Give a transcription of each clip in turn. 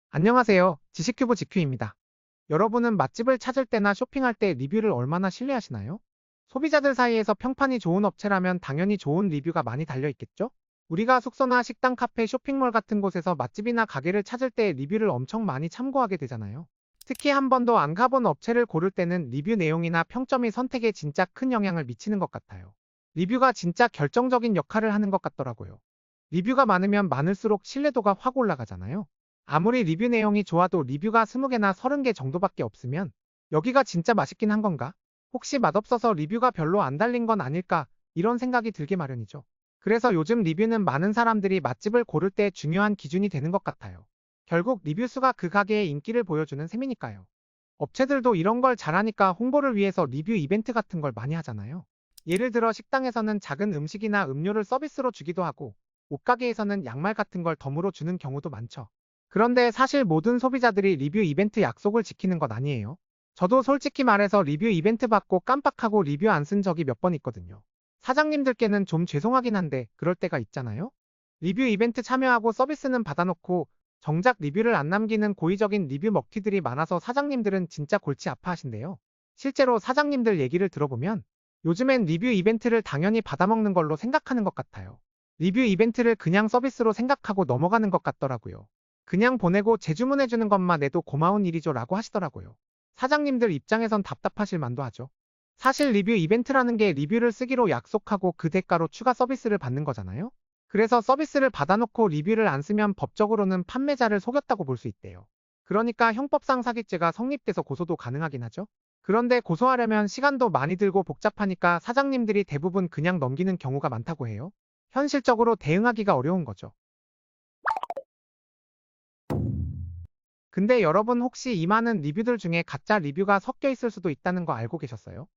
안녕하세요. 지식큐브 지큐입니다. 여러분은 맛집을 찾을 때나 쇼핑할 때 리뷰를 얼마나 신뢰하시나요? 소비자들 사이에서 평판이 좋은 업체라면 당연히 좋은 리뷰가 많이 달려 있겠죠? 우리가 숙소나 식당, 카페, 쇼핑몰 같은 곳에서 맛집이나 가게를 찾을 때 리뷰를 엄청 많이 참고하게 되잖아요. 특히 한 번도 안 가본 업체를 고를 때는 리뷰 내용이나 평점이 선택에 진짜 큰 영향을 미치는 것 같아요. 리뷰가 진짜 결정적인 역할을 하는 것 같더라고요. 리뷰가 많으면 많을수록 신뢰도가 확 올라가잖아요. 아무리 리뷰 내용이 좋아도 리뷰가 20개나 30개 정도밖에 없으면 여기가 진짜 맛있긴 한 건가? 혹시 맛없어서 리뷰가 별로 안 달린 건 아닐까? 이런 생각이 들게 마련이죠. 그래서 요즘 리뷰는 많은 사람들이 맛집을 고를 때 중요한 기준이 되는 것 같아요. 결국 리뷰 수가 그 가게의 인기를 보여주는 셈이니까요. 업체들도 이런 걸 잘하니까 홍보를 위해서 리뷰 이벤트 같은 걸 많이 하잖아요. 예를 들어 식당에서는 작은 음식이나 음료를 서비스로 주기도 하고 옷가게에서는 양말 같은 걸 덤으로 주는 경우도 많죠. 그런데 사실 모든 소비자들이 리뷰 이벤트 약속을 지키는 것 아니에요. 저도 솔직히 말해서 리뷰 이벤트 받고 깜빡하고 리뷰 안 쓴 적이 몇 번 있거든요. 사장님들께는 좀 죄송하긴 한데 그럴 때가 있잖아요. 리뷰 이벤트 참여하고 서비스는 받아놓고 정작 리뷰를 안 남기는 고의적인 리뷰 먹튀들이 많아서 사장님들은 진짜 골치 아파하신대요. 실제로 사장님들 얘기를 들어보면 요즘엔 리뷰 이벤트를 당연히 받아먹는 걸로 생각하는 것 같아요. 리뷰 이벤트를 그냥 서비스로 생각하고 넘어가는 것 같더라고요. 그냥 보내고 재주문해주는 것만 해도 고마운 일이죠 라고 하시더라고요. 사장님들 입장에선 답답하실 만도 하죠. 사실 리뷰 이벤트라는 게 리뷰를 쓰기로 약속하고 그 대가로 추가 서비스를 받는 거잖아요. 그래서 서비스를 받아놓고 리뷰를 안 쓰면 법적으로는 판매자를 속였다고 볼 수 있대요. 그러니까 형법상 사기죄가 성립돼서 고소도 가능하긴 하죠. 그런데 고소하려면 시간도 많이 들고 복잡하니까 사장님들이 대부분 그냥 넘기는 경우가 많다고 해요. 현실적으로 대응하기가 어려운 거죠. 근데 여러분 혹시 이 많은 리뷰들 중에 가짜 리뷰가 섞여 있을 수도 있다는 거 알고 계셨어요?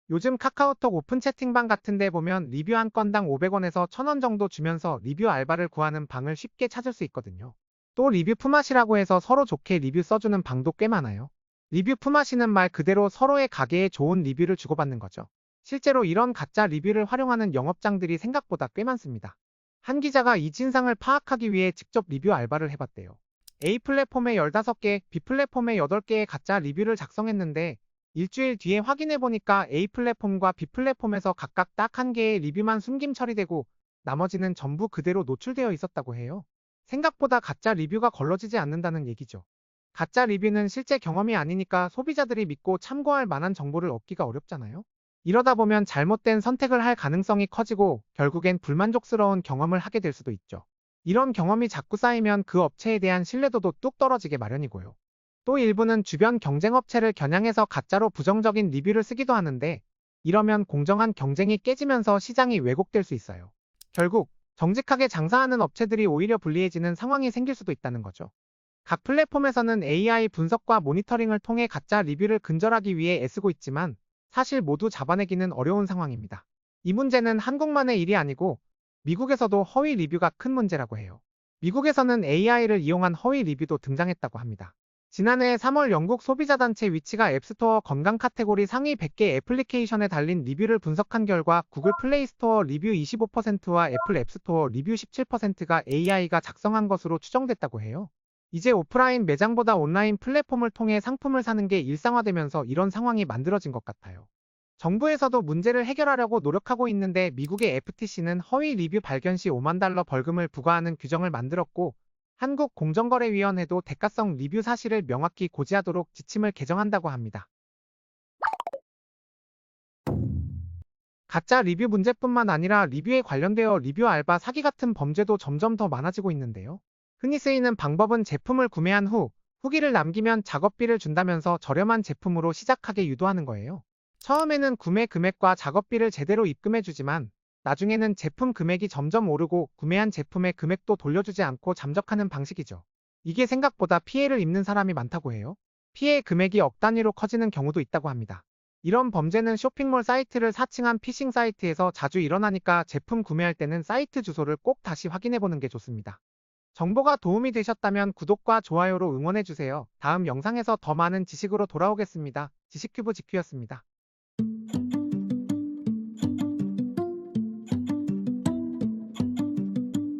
요즘 카카오톡 오픈 채팅방 같은 데 보면 리뷰 한 건당 500원에서 1000원 정도 주면서 리뷰 알바를 구하는 방을 쉽게 찾을 수 있거든요. 또 리뷰 품앗이라고 해서 서로 좋게 리뷰 써주는 방도 꽤 많아요. 리뷰 품앗이는 말 그대로 서로의 가게에 좋은 리뷰를 주고받는 거죠. 실제로 이런 가짜 리뷰를 활용하는 영업장들이 생각보다 꽤 많습니다. 한 기자가 이 진상을 파악하기 위해 직접 리뷰 알바를 해봤대요. A 플랫폼에 15개, B 플랫폼에 8개의 가짜 리뷰를 작성했는데 일주일 뒤에 확인해보니까 A 플랫폼과 B 플랫폼에서 각각 딱 한 개의 리뷰만 숨김 처리되고 나머지는 전부 그대로 노출되어 있었다고 해요. 생각보다 가짜 리뷰가 걸러지지 않는다는 얘기죠. 가짜 리뷰는 실제 경험이 아니니까 소비자들이 믿고 참고할 만한 정보를 얻기가 어렵잖아요. 이러다 보면 잘못된 선택을 할 가능성이 커지고 결국엔 불만족스러운 경험을 하게 될 수도 있죠. 이런 경험이 자꾸 쌓이면 그 업체에 대한 신뢰도도 뚝 떨어지게 마련이고요. 또 일부는 주변 경쟁업체를 겨냥해서 가짜로 부정적인 리뷰를 쓰기도 하는데 이러면 공정한 경쟁이 깨지면서 시장이 왜곡될 수 있어요. 결국 정직하게 장사하는 업체들이 오히려 불리해지는 상황이 생길 수도 있다는 거죠. 각 플랫폼에서는 AI 분석과 모니터링을 통해 가짜 리뷰를 근절하기 위해 애쓰고 있지만 사실 모두 잡아내기는 어려운 상황입니다. 이 문제는 한국만의 일이 아니고 미국에서도 허위 리뷰가 큰 문제라고 해요. 미국에서는 AI를 이용한 허위 리뷰도 등장했다고 합니다. 지난해 3월 영국 소비자단체 위치가 앱스토어 건강 카테고리 상위 100개 애플리케이션에 달린 리뷰를 분석한 결과 구글 플레이스토어 리뷰 25%와 애플 앱스토어 리뷰 17%가 AI가 작성한 것으로 추정됐다고 해요. 이제 오프라인 매장보다 온라인 플랫폼을 통해 상품을 사는 게 일상화되면서 이런 상황이 만들어진 것 같아요. 정부에서도 문제를 해결하려고 노력하고 있는데 미국의 FTC는 허위 리뷰 발견 시 5만 달러 벌금을 부과하는 규정을 만들었고 한국공정거래위원회도 대가성 리뷰 사실을 명확히 고지하도록 지침을 개정한다고 합니다. 가짜 리뷰 문제뿐만 아니라 리뷰에 관련되어 리뷰 알바 사기 같은 범죄도 점점 더 많아지고 있는데요. 흔히 쓰이는 방법은 제품을 구매한 후 후기를 남기면 작업비를 준다면서 저렴한 제품으로 시작하게 유도하는 거예요. 처음에는 구매 금액과 작업비를 제대로 입금해주지만 나중에는 제품 금액이 점점 오르고 구매한 제품의 금액도 돌려주지 않고 잠적하는 방식이죠. 이게 생각보다 피해를 입는 사람이 많다고 해요. 피해 금액이 억 단위로 커지는 경우도 있다고 합니다. 이런 범죄는 쇼핑몰 사이트를 사칭한 피싱 사이트에서 자주 일어나니까 제품 구매할 때는 사이트 주소를 꼭 다시 확인해보는 게 좋습니다. 정보가 도움이 되셨다면 구독과 좋아요로 응원해주세요. 다음 영상에서 더 많은 지식으로 돌아오겠습니다. 지식큐브 지큐였습니다.